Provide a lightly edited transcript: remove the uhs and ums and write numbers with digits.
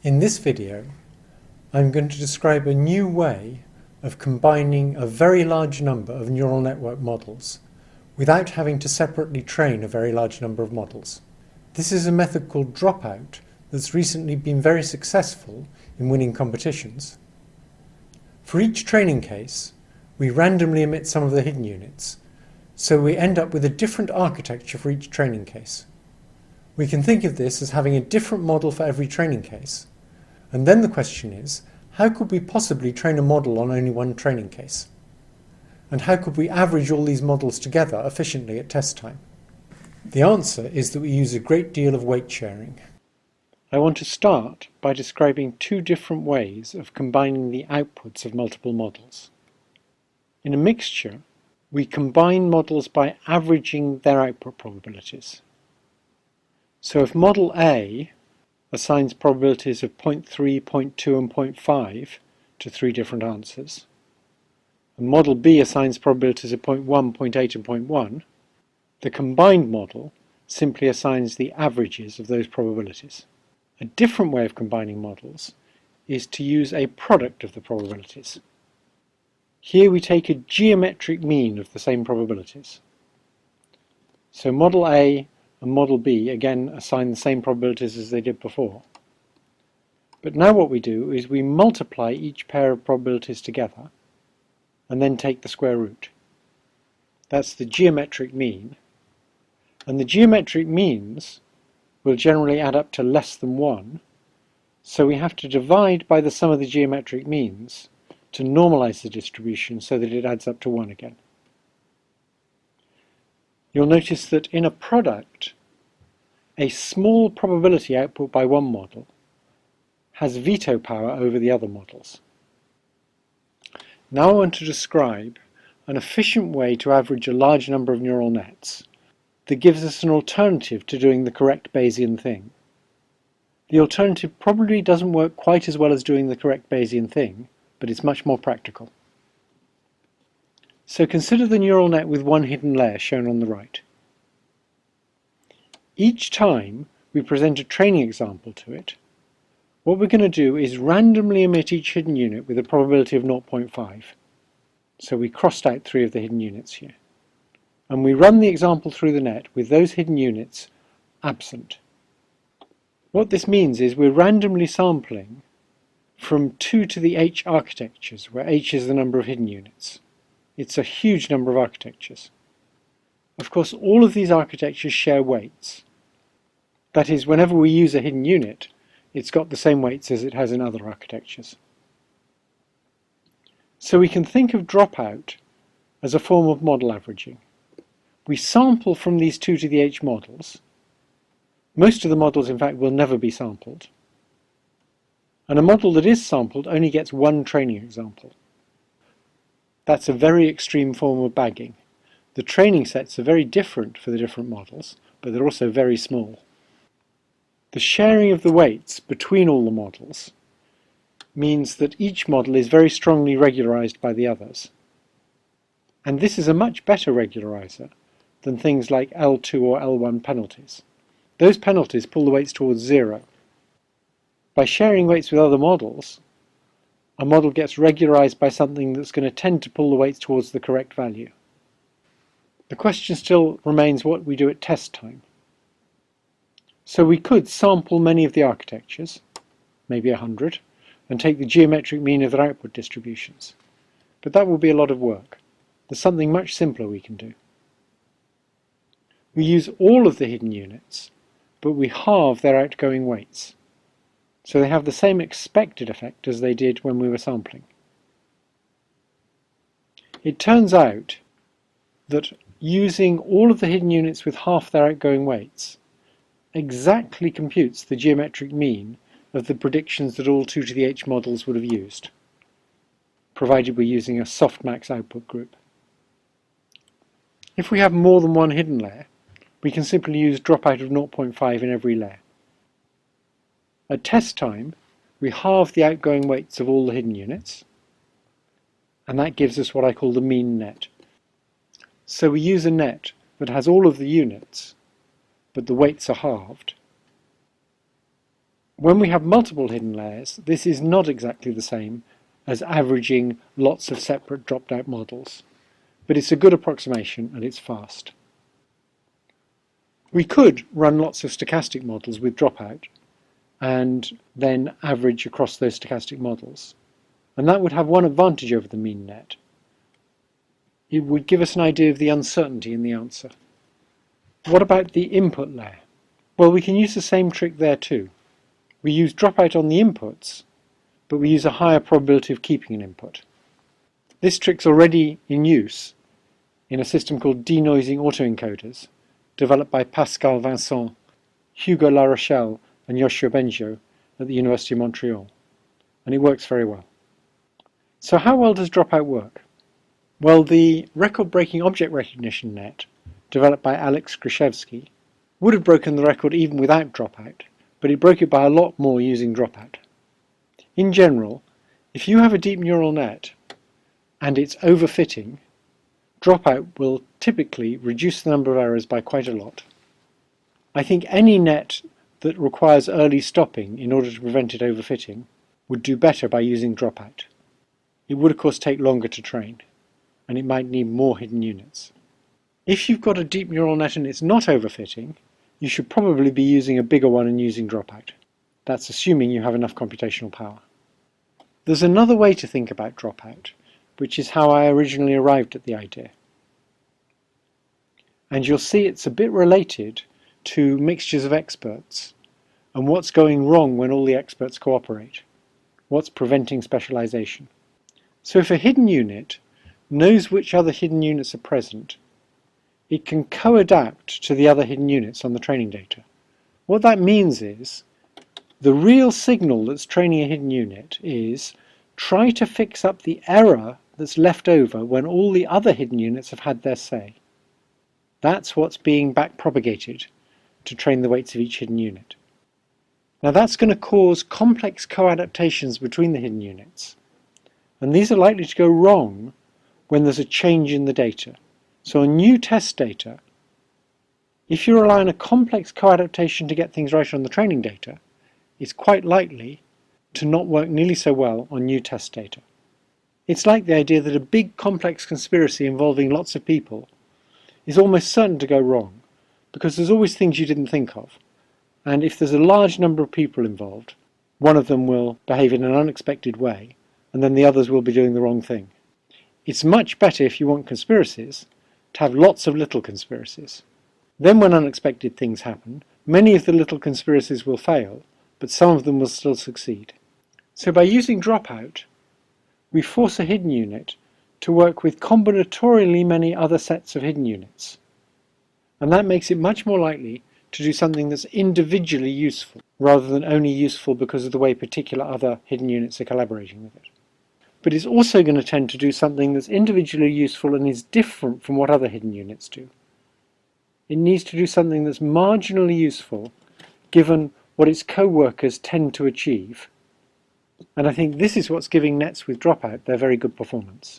In this video, I'm going to describe a new way of combining a very large number of neural network models without having to separately train a very large number of models. This is a method called Dropout that's recently been very successful in winning competitions. For each training case, we randomly emit some of the hidden units, so we end up with a different architecture for each training case. We can think of this as having a different model for every training case. And then the question is, how could we possibly train a model on only one training case? And how could we average all these models together efficiently at test time? The answer is that we use a great deal of weight sharing. I want to start by describing two different ways of combining the outputs of multiple models. In a mixture, we combine models by averaging their output probabilities. So if model A assigns probabilities of 0.3, 0.2 and 0.5 to three different answers, and model B assigns probabilities of 0.1, 0.8 and 0.1, the combined model simply assigns the averages of those probabilities. A different way of combining models is to use a product of the probabilities. Here we take a geometric mean of the same probabilities. So model A and model B again assign the same probabilities as they did before. But now what we do is we multiply each pair of probabilities together and then take the square root. That's the geometric mean. And the geometric means will generally add up to less than 1, so we have to divide by the sum of the geometric means to normalize the distribution so that it adds up to 1 again. You'll notice that in a product, a small probability output by one model has veto power over the other models. Now I want to describe an efficient way to average a large number of neural nets that gives us an alternative to doing the correct Bayesian thing. The alternative probably doesn't work quite as well as doing the correct Bayesian thing, but it's much more practical. So consider the neural net with one hidden layer shown on the right. Each time we present a training example to it, what we're going to do is randomly emit each hidden unit with a probability of 0.5. So we crossed out 3 of the hidden units here. And we run the example through the net with those hidden units absent. What this means is we're randomly sampling from 2 to the h architectures, where h is the number of hidden units. It's a huge number of architectures. Of course, all of these architectures share weights. That is, whenever we use a hidden unit, it's got the same weights as it has in other architectures. So we can think of Dropout as a form of model averaging. We sample from these 2 to the h models. Most of the models, in fact, will never be sampled. And a model that is sampled only gets one training example. That's a very extreme form of bagging. The training sets are very different for the different models, but they're also very small. The sharing of the weights between all the models means that each model is very strongly regularized by the others. And this is a much better regularizer than things like L2 or L1 penalties. Those penalties pull the weights towards 0. By sharing weights with other models, a model gets regularized by something that's going to tend to pull the weights towards the correct value. The question still remains what we do at test time. So we could sample many of the architectures, maybe 100, and take the geometric mean of their output distributions. But that will be a lot of work. There's something much simpler we can do. We use all of the hidden units, but we halve their outgoing weights. So they have the same expected effect as they did when we were sampling. It turns out that using all of the hidden units with half their outgoing weights exactly computes the geometric mean of the predictions that all 2 to the h models would have used, provided we're using a softmax output group. If we have more than one hidden layer, we can simply use dropout of 0.5 in every layer. At test time, we halve the outgoing weights of all the hidden units, and that gives us what I call the mean net. So we use a net that has all of the units, but the weights are halved. When we have multiple hidden layers, this is not exactly the same as averaging lots of separate dropped-out models, but it's a good approximation and it's fast. We could run lots of stochastic models with dropout and then average across those stochastic models. And that would have one advantage over the mean net. It would give us an idea of the uncertainty in the answer. What about the input layer? Well, we can use the same trick there too. We use dropout on the inputs, but we use a higher probability of keeping an input. This trick's already in use in a system called denoising autoencoders, developed by Pascal Vincent, Hugo Larochelle and Yoshua Bengio at the University of Montreal, and it works very well. So how well does dropout work? Well, the record-breaking object recognition net, developed by Alex Krzyzewski, would have broken the record even without dropout, but it broke it by a lot more using dropout. In general, if you have a deep neural net and it's overfitting, dropout will typically reduce the number of errors by quite a lot. I think any net that requires early stopping in order to prevent it overfitting would do better by using dropout. It would of course take longer to train, and it might need more hidden units. If you've got a deep neural net and it's not overfitting, you should probably be using a bigger one and using dropout. That's assuming you have enough computational power. There's another way to think about dropout, which is how I originally arrived at the idea. And you'll see it's a bit related to mixtures of experts and what's going wrong when all the experts cooperate. What's preventing specialization? So if a hidden unit knows which other hidden units are present, it can co-adapt to the other hidden units on the training data. What that means is the real signal that's training a hidden unit is try to fix up the error that's left over when all the other hidden units have had their say. That's what's being back-propagated to train the weights of each hidden unit. Now that's going to cause complex co-adaptations between the hidden units, and these are likely to go wrong when there's a change in the data. So on new test data, if you rely on a complex co-adaptation to get things right on the training data, it's quite likely to not work nearly so well on new test data. It's like the idea that a big complex conspiracy involving lots of people is almost certain to go wrong, because there's always things you didn't think of. And if there's a large number of people involved, one of them will behave in an unexpected way, and then the others will be doing the wrong thing. It's much better, if you want conspiracies, to have lots of little conspiracies. Then when unexpected things happen, many of the little conspiracies will fail, but some of them will still succeed. So by using dropout, we force a hidden unit to work with combinatorially many other sets of hidden units. And that makes it much more likely to do something that's individually useful, rather than only useful because of the way particular other hidden units are collaborating with it. But it's also going to tend to do something that's individually useful and is different from what other hidden units do. It needs to do something that's marginally useful, given what its co-workers tend to achieve. And I think this is what's giving nets with dropout their very good performance.